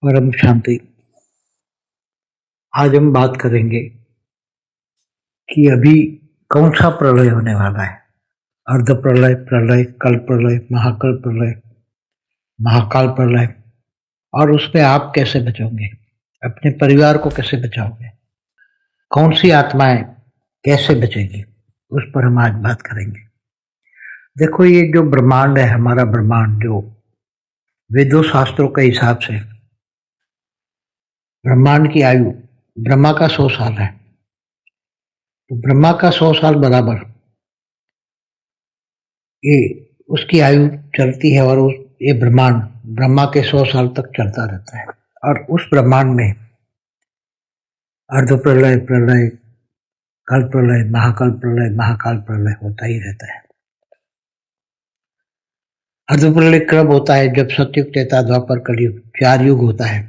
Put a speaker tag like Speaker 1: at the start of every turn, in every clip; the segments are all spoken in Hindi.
Speaker 1: परम शांति। आज हम बात करेंगे कि अभी कौन सा प्रलय होने वाला है। अर्ध प्रलय, प्रलय, कल प्रलय, महाकल प्रलय, महाकाल प्रलय। और उसमें आप कैसे बचोगे, अपने परिवार को कैसे बचाओगे, कौन सी आत्माएं कैसे बचेगी, उस पर हम आज बात करेंगे। देखो, ये जो ब्रह्मांड है, हमारा ब्रह्मांड, जो वेदों शास्त्रों के हिसाब से ब्रह्मांड की आयु ब्रह्मा का 100 साल है। तो ब्रह्मा का 100 साल बराबर ये उसकी आयु चलती है, और ये ब्रह्मांड ब्रह्मा के 100 साल तक चलता रहता है। और उस ब्रह्मांड में अर्ध प्रलय, प्रलय, कल प्रलय, महाकल प्रलय, महाकाल प्रलय होता ही रहता है। अर्ध प्रलय कब होता है? जब सतयुग, त्रेता, द्वापर, कलयुग 4 युग होता है,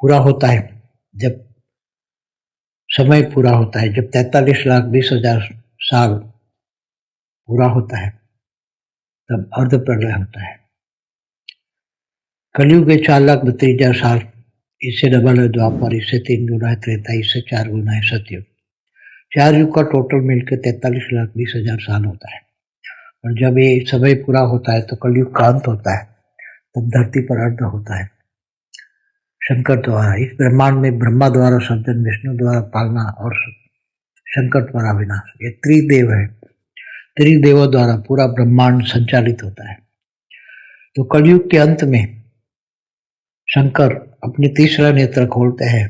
Speaker 1: पूरा होता है। जब समय पूरा होता है, जब 43,20,000 साल पूरा होता है, तब अर्ध प्रलय होता है। कलयुग के 4,32,000 साल, इससे डबल है द्वापर, इससे 3 गुना है त्रेता, इससे 4 गुना है सतयुग। 4 युग का टोटल मिलकर 43,20,000 साल होता है। और जब ये समय पूरा होता है तो कलयुग का अंत होता है, तब धरती पर अर्ध होता है शंकर द्वारा। इस ब्रह्मांड में ब्रह्मा द्वारा सृजन, विष्णु द्वारा पालना और शंकर द्वारा विनाश, ये त्रिदेव है। त्रिदेवों द्वारा पूरा ब्रह्मांड संचालित होता है। तो कलयुग के अंत में शंकर अपने तीसरा नेत्र खोलते हैं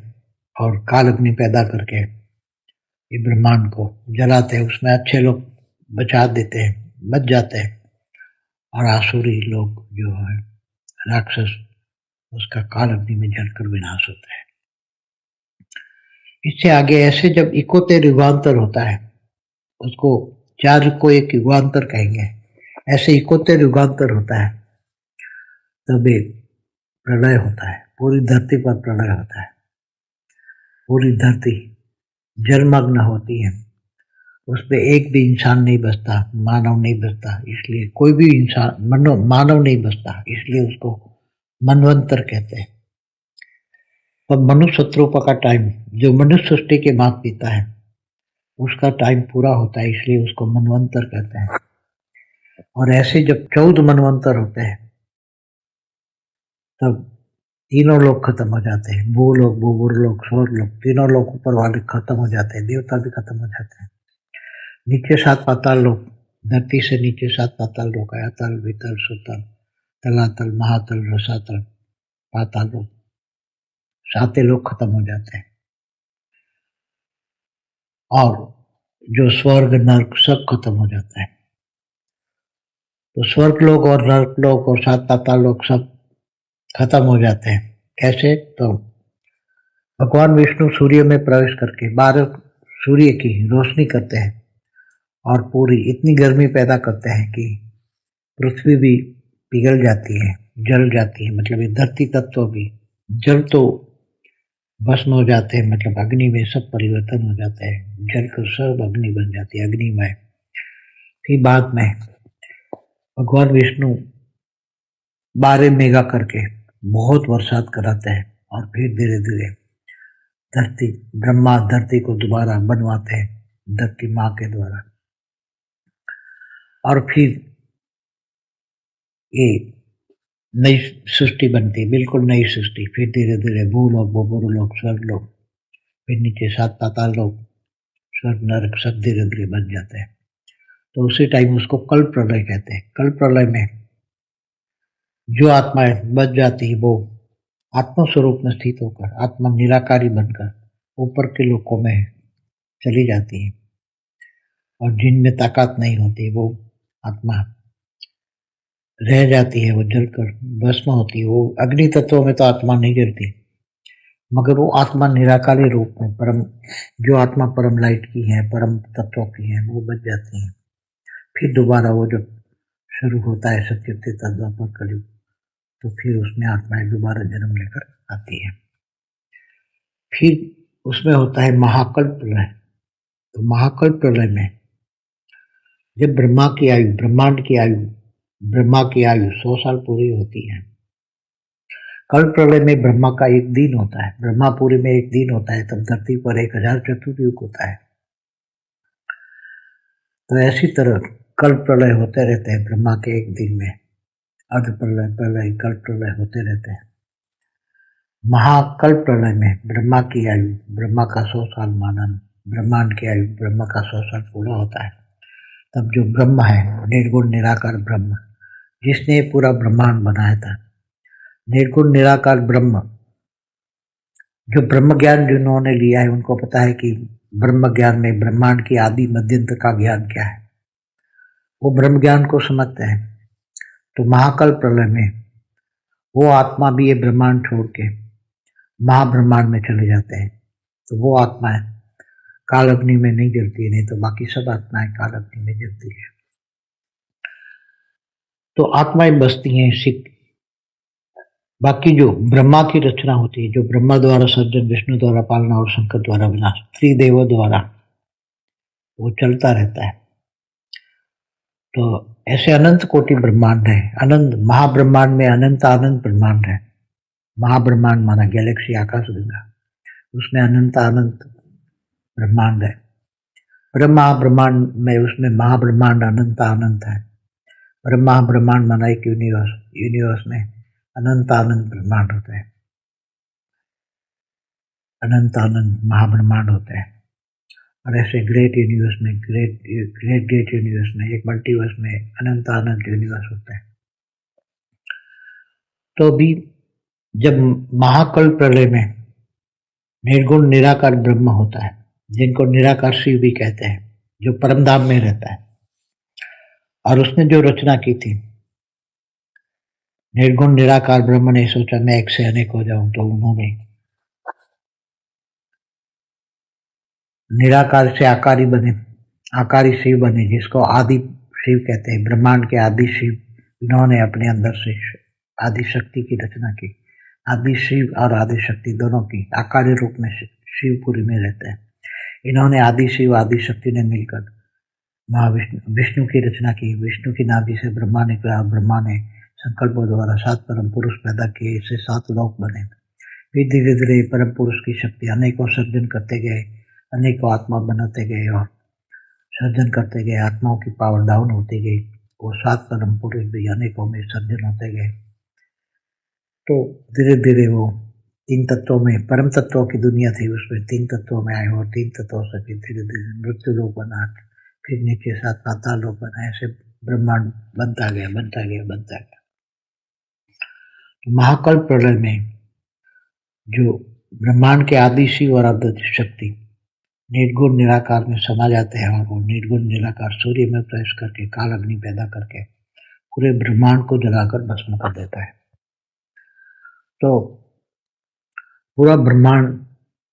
Speaker 1: और काल अग्नि पैदा करके ये ब्रह्मांड को जलाते हैं। उसमें अच्छे लोग बचा देते हैं, बच जाते हैं, और आसुरी लोग जो है राक्षस, उसका काल अग्नि में जलकर विनाश होता है। इससे आगे ऐसे जब इकोत्तर युगांतर होता है, उसको 4 को एक युगांतर कहेंगे, ऐसे इकोत्तर युगांतर होता है, तब एक प्रलय होता है। पूरी धरती पर प्रलय होता है। पूरी धरती जलमग्न होती है। उसमें एक भी इंसान नहीं बचता, मानव नहीं बचता। इसलिए कोई भी इंसान मानव नहीं बचता, इसलिए उसको मनवंतर कहते हैं। पर मनुष्य शत्रुपा का टाइम, जो मनुष्य सृष्टि के माता पिता है, उसका टाइम पूरा होता है, इसलिए उसको मनवंतर कहते हैं। और ऐसे जब 14 मनवंतर होते हैं, तब तीनों लोग खत्म हो जाते हैं। भूलोक, भूगुरलोक, स्वर्गलोक, तीनों लोग ऊपर वाले खत्म हो जाते हैं। देवता भी खत्म हो जाते हैं। नीचे 7 पाताल लोक, धरती से नीचे 7 पाताल लोक है, अतल, वितल, सुतल, तलातल, महातल, रसातल, पाताल लोक, 7 लोग खत्म हो जाते हैं। और जो स्वर्ग, नर्क सब खत्म हो जाता है। तो स्वर्ग लोक और नर्क लोक और 7 पाताल लोक सब खत्म हो जाते हैं। कैसे? तो भगवान विष्णु सूर्य में प्रवेश करके 12 सूर्य की रोशनी करते हैं और पूरी इतनी गर्मी पैदा करते हैं कि पृथ्वी भी पिघल जाती है, जल जाती है। मतलब ये धरती तत्व भी, जल तो भस्म हो जाते हैं, मतलब अग्नि में सब परिवर्तन हो जाते हैं, जलकर सब अग्नि बन जाती है, अग्निमय। फिर बाद में भगवान विष्णु 12 मेगा करके बहुत बरसात कराते हैं, और फिर धीरे धीरे ब्रह्मा धरती को दोबारा बनवाते हैं, धरती माँ के द्वारा। और फिर ये नई सृष्टि बनती है, बिल्कुल नई सृष्टि। फिर धीरे धीरे भूलोक, भूगुरलोक, स्वर्गलोक, फिर नीचे 7 पाताल लोक, स्वर्ग, नरक सब धीरे धीरे बन जाते हैं। तो उसी टाइम उसको कल प्रलय कहते हैं। कल प्रलय में जो आत्माएं बच जाती है, वो आत्म स्वरूप में स्थित होकर, आत्मा निराकारी बनकर ऊपर के लोकों में चली जाती है। और जिनमें ताकत नहीं होती, वो आत्मा रह जाती है, वो जलकर भस्म होती है। वो अग्नि तत्वों में तो आत्मा नहीं जलती, मगर वो आत्मा निराकारी रूप में परम, जो आत्मा परम लाइट की है, परम तत्वों की है, वो बच जाती है। फिर दोबारा वो जब शुरू होता है सत्युग, त्रेता, द्वापर, कलयुग, तो फिर उसमें आत्माएं दोबारा जन्म लेकर आती है। फिर उसमें होता है महाकल प्रलय। तो महाकल प्रलय में जब ब्रह्मा की आयु, ब्रह्मांड की आयु, ब्रह्मा की आयु 100 साल पूरी होती है, कल्प प्रलय में ब्रह्मा का एक दिन होता है, ब्रह्मापुरी में एक दिन होता है, तब धरती पर 1000 चतुर्युग होता है। तो ऐसी तरह कल्प प्रलय होते रहते हैं ब्रह्मा के एक दिन में, अर्ध प्रलय, प्रलय, कल्प प्रलय होते रहते हैं। महाकल्प प्रलय में ब्रह्मा की आयु ब्रह्मा का 100 साल मानन, ब्रह्मांड की आयु ब्रह्मा का 100 साल पूरा होता है। तब जो ब्रह्म है, निर्गुण निराकार ब्रह्म, जिसने ये पूरा ब्रह्मांड बनाया था, निर्गुण निराकार ब्रह्म, जो ब्रह्म ज्ञान जिन्होंने लिया है उनको पता है कि ब्रह्म ज्ञान में ब्रह्मांड की आदि मध्यंत का ज्ञान क्या है, वो ब्रह्म ज्ञान को समझते हैं। तो महाकल्प प्रलय में वो आत्मा भी ये ब्रह्मांड छोड़ के महाब्रह्मांड में चले जाते हैं। तो वो आत्माएं काल अग्नि में नहीं जलती है, नहीं तो बाकी सब आत्माएं काल अग्नि में जलती है। तो आत्माएं बसती हैं सिख। बाकी जो ब्रह्मा की रचना होती है, जो ब्रह्मा द्वारा सर्जन, विष्णु द्वारा पालना और शंकर द्वारा विनाश, त्रिदेवों द्वारा वो चलता रहता है। तो ऐसे अनंत कोटि ब्रह्मांड है, अनंत महाब्रह्मांड में अनंत अनंत ब्रह्मांड है। महाब्रह्मांड माना गैलेक्सी, आकाश गंगा, उसमें अनंत अनंत ब्रह्मांड है। ब्रह्मा ब्रह्मांड में, उसमें महाब्रह्मांड अनंत अनंत है। ब्रह्मा ब्रह्मांड माना एक यूनिवर्स, यूनिवर्स में अनंत अनंत ब्रह्मांड होते हैं, अनंत अनंत महाब्रह्मांड होते हैं। और ऐसे ग्रेट यूनिवर्स में, ग्रेट यूनिवर्स में, एक मल्टीवर्स में अनंत अनंत यूनिवर्स होते हैं। तो अभी जब महाकल्प प्रलय में निर्गुण निराकार ब्रह्म होता है, जिनको निराकार शिव भी कहते हैं, जो परमधाम में रहता है, और उसने जो रचना की थी, निर्गुण निराकार ब्रह्म ने सोचा मैं एक से अनेक हो जाऊं, तो उन्होंने निराकार से आकारी बने, आकारी शिव बने, जिसको आदि शिव कहते हैं, ब्रह्मांड के आदि शिव। इन्होंने अपने अंदर से आदि शक्ति की रचना की। आदि शिव और आदि शक्ति दोनों की आकारी रूप में शिवपुरी में रहते हैं। इन्होंने आदि शिव आदि शक्ति ने मिलकर विष्णु की रचना की। विष्णु की नाभि से ब्रह्मा निकला, ब्रह्मा ने संकल्पों द्वारा 7 परम पुरुष पैदा किए, इससे 7 लोक बने। फिर धीरे धीरे परम पुरुष की शक्ति अनेकों सर्जन करते गए, अनेकों आत्मा बनाते गए और सर्जन करते गए, आत्माओं की पावर डाउन होती गई। वो 7 परम पुरुष भी अनेकों में सर्जन होते गए। तो धीरे धीरे वो 3 तत्वों में, परम तत्वों की दुनिया थी, उसमें 3 तत्वों में आए और 3 तत्वों से फिर धीरे धीरे मृत्यु लोक बना, फिर नीचे 7 पाताल लोक बना। ऐसे ब्रह्मांड बनता गया, बनता गया, बनता गया। तो महाकल्प प्रलय में जो ब्रह्मांड के आदि शिव और आदि शक्ति निर्गुण निराकार में समा जाते हैं, और वो निर्गुण निराकार सूर्य में प्रवेश करके काल अग्नि पैदा करके पूरे ब्रह्मांड को जलाकर भस्म कर देता है। तो पूरा ब्रह्मांड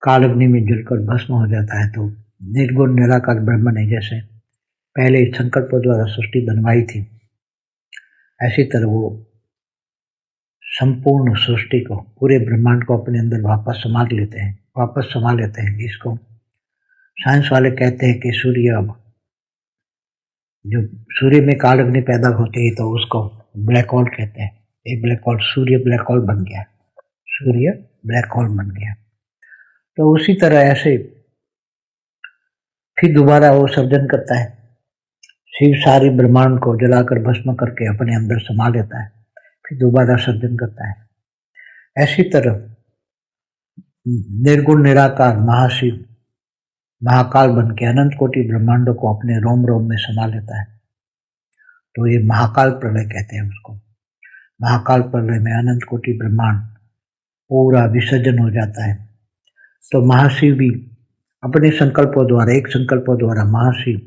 Speaker 1: काल अग्नि में जलकर भस्म हो जाता है। तो निर्गुण निराकार ब्रह्म ने जैसे पहले संकल्पों द्वारा सृष्टि बनवाई थी, ऐसी तरह वो संपूर्ण सृष्टि को, पूरे ब्रह्मांड को अपने अंदर वापस समा लेते हैं, जिसको साइंस वाले कहते हैं कि सूर्य, अब जो सूर्य में काल अग्नि पैदा होती है तो उसको ब्लैक होल कहते हैं। एक ब्लैक होल, सूर्य ब्लैक होल बन गया, सूर्य ब्लैक होल बन गया। तो उसी तरह ऐसे फिर दोबारा वो सर्जन करता है। शिव सारी ब्रह्मांड को जलाकर भस्म करके अपने अंदर समा लेता है, फिर दोबारा सर्जन करता है। ऐसी तरह निर्गुण निराकार महाशिव महाकाल बन के अनंत कोटि ब्रह्मांडों को अपने रोम रोम में समा लेता है। तो ये महाकाल प्रलय कहते हैं उसको। महाकाल प्रलय में अनंत कोटि ब्रह्मांड पूरा विसर्जन हो जाता है। तो महाशिव भी अपने संकल्पों द्वारा, एक संकल्पों द्वारा महाशिव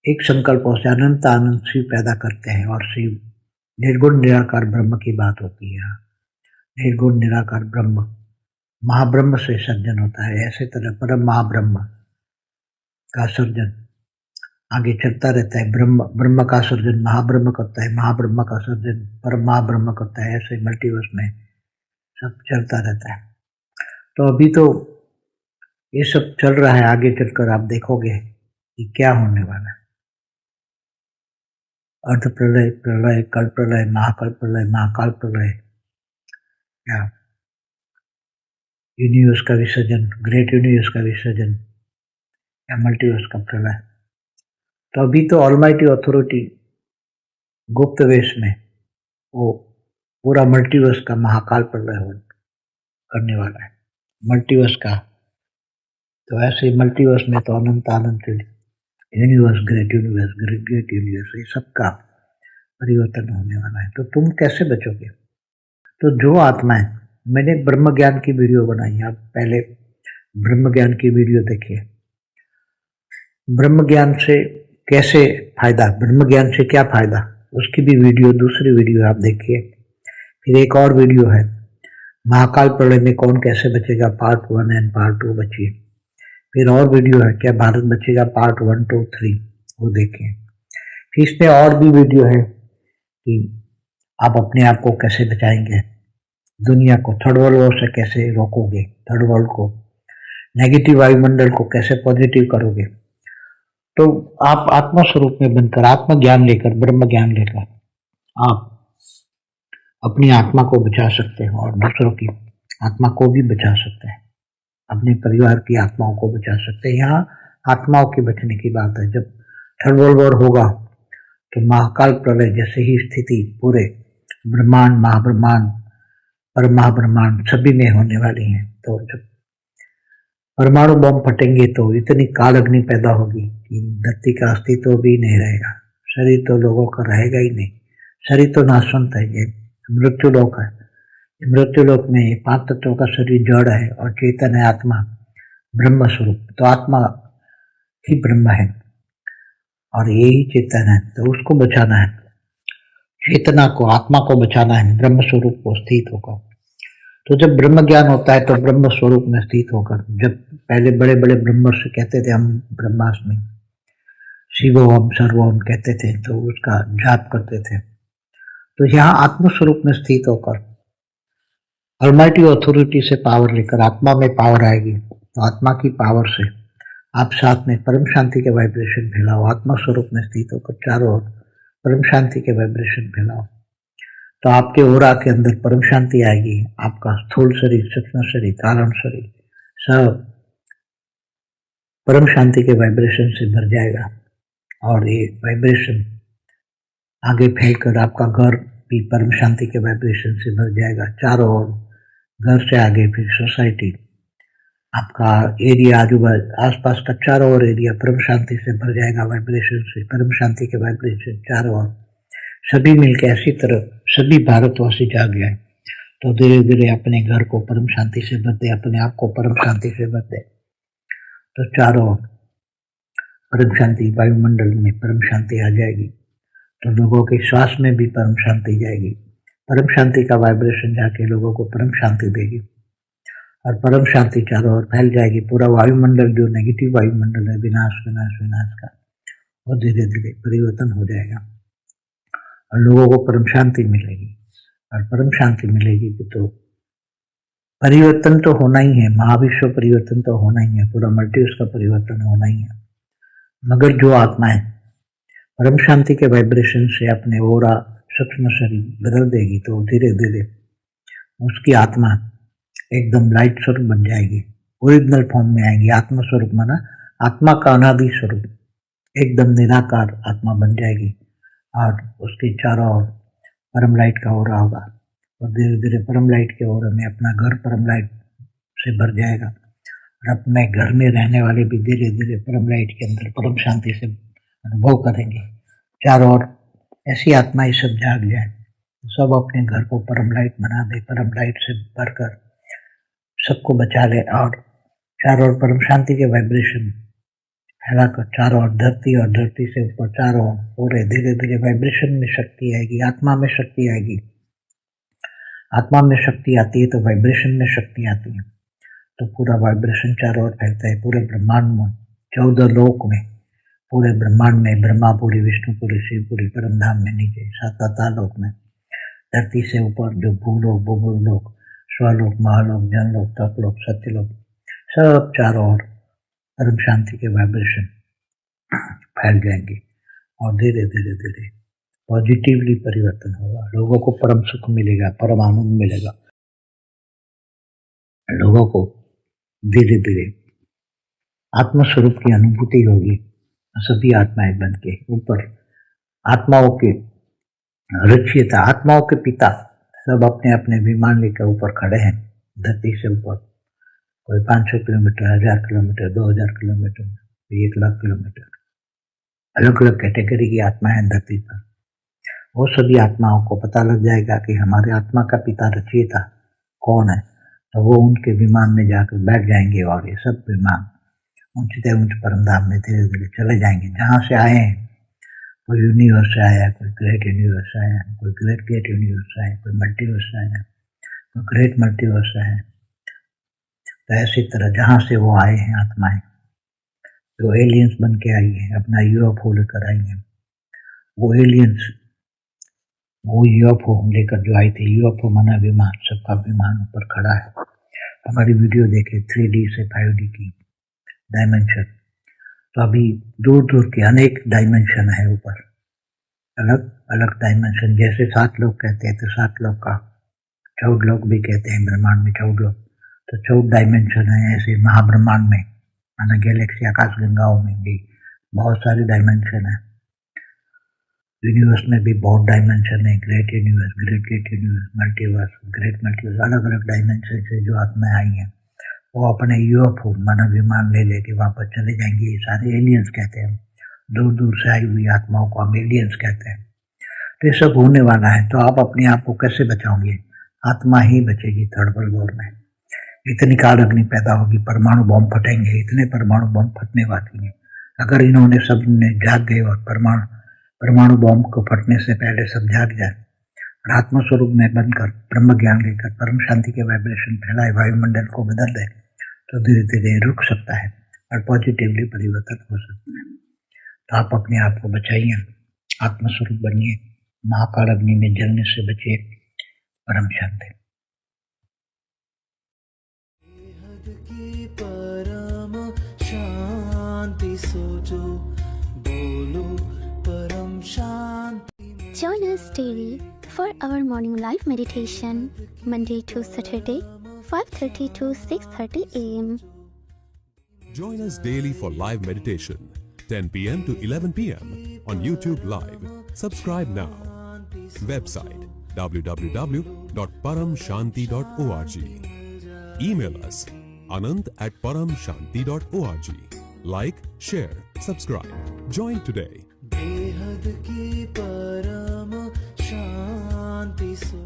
Speaker 1: एक संकल्पों से अनंत आनंद शिव पैदा करते हैं, और शिव निर्गुण निराकार ब्रह्म की बात होती है। निर्गुण निराकार ब्रह्म महाब्रह्म से सर्जन होता है। ऐसे तरह परम महाब्रह्म का सर्जन आगे चलता रहता है। ब्रह्म का सर्जन महाब्रह्म करता है, महाब्रह्म का सर्जन परम महाब्रह्म करता है। ऐसे मल्टीवर्स में सब चलता रहता है। तो अभी तो ये सब चल रहा है, आगे चलकर आप देखोगे कि क्या होने वाला है। अर्ध प्रलय, प्रलय, कल्प प्रलय, महाकल्प प्रलय, महाकाल प्रलय, या यूनिवर्स का विसर्जन, ग्रेट यूनिवर्स का विसर्जन या मल्टीवर्स का प्रलय। तो अभी तो ऑलमाइटी अथॉरिटी गुप्त वेश में वो पूरा मल्टीवर्स का महाकाल प्रलय करने वाला है। मल्टीवर्स का तो ऐसे मल्टीवर्स में तो अनंत अनंत universe, great universe, great great universe, ये सबका परिवर्तन होने वाला है। तो तुम कैसे बचोगे? तो जो आत्मा है, मैंने ब्रह्म ज्ञान की वीडियो बनाई है, आप पहले ब्रह्म ज्ञान की वीडियो देखिए। ब्रह्म ज्ञान से कैसे फायदा, ब्रह्म ज्ञान से क्या फायदा, उसकी भी वीडियो, दूसरी वीडियो आप देखिए। फिर एक और वीडियो है महाकाल प्रलय में कौन कैसे बचेगा, पार्ट 1 एंड पार्ट 2 बचिए। फिर और वीडियो है क्या भारत बचेगा, पार्ट 1, 2, 3, वो देखिए। फिर इसमें और भी वीडियो है कि आप अपने आप को कैसे बचाएंगे, दुनिया को थर्ड वर्ल्ड वॉर से कैसे रोकोगे, थर्ड वर्ल्ड को, नेगेटिव वायुमंडल को कैसे पॉजिटिव करोगे। तो आप आत्मा स्वरूप में बनकर, आत्मा ज्ञान लेकर, ब्रह्म ज्ञान लेकर आप अपनी आत्मा को बचा सकते हो और दूसरों की आत्मा को भी बचा सकते हैं, अपने परिवार की आत्माओं को बचा सकते हैं। यहाँ आत्माओं के बचने की बात है। जब थर्ड वर्ल्ड वॉर होगा तो महाकाल प्रलय जैसे ही स्थिति पूरे ब्रह्मांड, महाब्रह्मांड, परमहाब्रह्मांड सभी में होने वाली है। तो जब परमाणु बम फटेंगे तो इतनी काल अग्नि पैदा होगी कि धरती का अस्तित्व भी नहीं रहेगा, शरीर तो लोगों का रहेगा ही नहीं। शरीर तो नाशवंत है, ये मृत्यु लोक है। मृत्यु लोक में 5 तत्वों का शरीर जड़ है और चेतन है आत्मा, ब्रह्म स्वरूप। तो आत्मा ही ब्रह्म है और यही चेतन है, तो उसको बचाना है, चेतना को, आत्मा को बचाना है, ब्रह्म स्वरूप को स्थित होकर। तो जब ब्रह्म ज्ञान होता है तो ब्रह्म स्वरूप में स्थित होकर, जब पहले बड़े बड़े ब्रह्मर्षि कहते थे हम ब्रह्मास्मि, शिवोहम सर्वोहम कहते थे, तो उसका जाप करते थे। तो यहाँ आत्म स्वरूप में स्थित होकर ऑलमाइटी अथॉरिटी से पावर लेकर आत्मा में पावर आएगी। तो आत्मा की पावर से आप साथ में परम शांति के वाइब्रेशन फैलाओ, आत्मा स्वरूप में स्थित होकर चारों ओर परम शांति के वाइब्रेशन फैलाओ। तो आपके ओरा के अंदर परम शांति आएगी। आपका स्थूल शरीर, सूक्ष्म शरीर, कारण शरीर सब परम शांति के वाइब्रेशन से भर जाएगा और ये वाइब्रेशन आगे फैलकर आपका घर भी परम शांति के वाइब्रेशन से भर जाएगा। चारों ओर, घर से आगे फिर सोसाइटी, आपका एरिया, आजूबाजू आसपास का चारों ओर एरिया परम शांति से भर जाएगा, वाइब्रेशन से, परम शांति के वाइब्रेशन चारों ओर। सभी मिलकर ऐसी तरह सभी भारतवासी जाग जाए तो धीरे धीरे अपने घर को परम शांति से भर दे, अपने आप को परम शांति से भर दे। तो चारों ओर परम शांति, वायुमंडल में परम शांति आ जाएगी तो लोगों के श्वास में भी परम शांति जाएगी। परम शांति का वाइब्रेशन जाके लोगों को परम शांति देगी और परम शांति चारों ओर फैल जाएगी। पूरा वायुमंडल जो नेगेटिव वायुमंडल है, विनाश विनाश विनाश का, वो धीरे धीरे परिवर्तन हो जाएगा और लोगों को परम शांति मिलेगी। और परम शांति मिलेगी तो परिवर्तन तो होना ही है, महाविश्व परिवर्तन तो होना ही है, पूरा मल्टीवर्स का परिवर्तन होना ही है। मगर जो आत्माएं परम शांति के वाइब्रेशन से अपने ओरा, सूक्ष्म शरीर बदल देगी तो धीरे धीरे उसकी आत्मा एकदम लाइट स्वरूप बन जाएगी, ओरिजिनल फॉर्म में आएगी। आत्मा स्वरूप माना आत्मा का अनादि स्वरूप, एकदम निराकार आत्मा बन जाएगी और उसके चारों ओर परम लाइट का ओरा होगा और धीरे धीरे परम लाइट के ओरा में अपना घर परम लाइट से भर जाएगा और अपने घर में रहने वाले भी धीरे धीरे परम लाइट के अंदर परम शांति से अनुभव करेंगे। चारों ओर ऐसी आत्माएं सब जाग जाए, सब अपने घर को परम लाइट बना दे, परम लाइट से भरकर सबको बचा ले और चारों ओर परम शांति के वाइब्रेशन फैलाकर चारों ओर धरती और धरती से ऊपर चारों ओर पूरे धीरे धीरे वाइब्रेशन में शक्ति आएगी, आत्मा में शक्ति आएगी। आत्मा में शक्ति आती है तो वाइब्रेशन में शक्ति आती है, तो पूरा वाइब्रेशन चारों ओर फैलता है। पूरे ब्रह्मांड में, 14 लोक में, पूरे ब्रह्मांड में, ब्रह्मापुरी, विष्णुपुरी, शिवपुरी, परम धाम में नीचे 7 तालोक में, धरती से ऊपर जो भूलोक, भूगोलोक, स्वलोक, महालोक, जनलोक, तपलोक, सत्यलोक, सब चारों ओर परम शांति के वाइब्रेशन फैल जाएंगे और धीरे धीरे धीरे पॉजिटिवली परिवर्तन होगा। लोगों को परम सुख मिलेगा, परम आनंद मिलेगा। लोगों को धीरे धीरे आत्मस्वरूप की अनुभूति होगी। सभी आत्माएं बन के ऊपर आत्माओं के रचयिता, आत्माओं के पिता सब अपने अपने विमान लेकर ऊपर खड़े हैं धरती से ऊपर। कोई 500 kilometre, 1000 kilometre, 2000 kilometre, 1 lakh kilometre, अलग अलग कैटेगरी की आत्माएं धरती पर। वो सभी आत्माओं को पता लग जाएगा कि हमारे आत्मा का पिता रचयिता कौन है, तो वो उनके विमान में जाकर बैठ जाएंगे और ये सब विमान ऊंचे ऊंचे परमधाम में धीरे धीरे चले जाएंगे जहाँ से आए हैं। कोई यूनिवर्स से आया, कोई ग्रेट यूनिवर्स से आया, कोई ग्रेट यूनिवर्स से आया, कोई मल्टीवर्स से आया, कोई ग्रेट मल्टीवर्स से आया। तो ऐसी तरह जहाँ से वो आए हैं आत्माएं, जो एलियंस बन के आई है, अपना यूएफओ लेकर आई है, वो एलियंस वो यूएफओ लेकर जो आई थी, यूएफओ माना विमान, सबका विमान ऊपर खड़ा है। हमारी वीडियो देखे 3D से 5D की डायमेंशन, तो अभी दूर दूर के अनेक डायमेंशन है ऊपर, अलग अलग डायमेंशन। जैसे 7 लोग कहते हैं तो 7 लोग का 14 लोग भी कहते हैं, ब्रह्मांड में 14 लोग, तो 14 डायमेंशन है। ऐसे महाब्रह्मांड में माना गैलेक्सी आकाश गंगाओं में भी बहुत सारे डायमेंशन है। यूनिवर्स में भी बहुत डायमेंशन है, great universe, great universe, multiverse, great multiverse, अलग अलग डायमेंशन से जो आत्माएं आई हैं वो अपने यूएफओ मानव विमान ले लेके वापस चले जाएंगे। ये सारे एलियंस कहते हैं, दूर दूर से आई हुई आत्माओं को हम एलियंस कहते हैं। तो ये सब होने वाला है। तो आप अपने आप को कैसे बचाओगे? आत्मा ही बचेगी थर्ड वर्ल्ड वॉर में। इतनी काल अग्नि पैदा होगी, परमाणु बम फटेंगे, इतने परमाणु बम फटने वाली हैं। अगर इन्होंने सब ने जाग गए और परमाणु बम को फटने से पहले सब जाग जाए और आत्मस्वरूप में बनकर ब्रह्म ज्ञान लेकर परम शांति के वाइब्रेशन फैलाए, वायुमंडल को बदल दे, तो धीरे धीरे रुक सकता है और पॉजिटिवली परिवर्तन हो सकता है। तो आप अपने आप को बचाइए, आत्मस्वरूप बनिए, महाकाल अग्नि में जलने से बचिए। परम शांति।
Speaker 2: परम शांति सोचो, बोलो परम शांति।
Speaker 3: Join us daily for our morning live meditation, Monday to Saturday, 5:30 to 6:30 a.m.
Speaker 4: Join us daily for live meditation, 10 p.m. to 11 p.m. on YouTube Live. Subscribe now. Website www.paramshanti.org. Email us anant@paramshanti.org. Like, share, subscribe. Join today.
Speaker 2: बेहद की परम शांति सो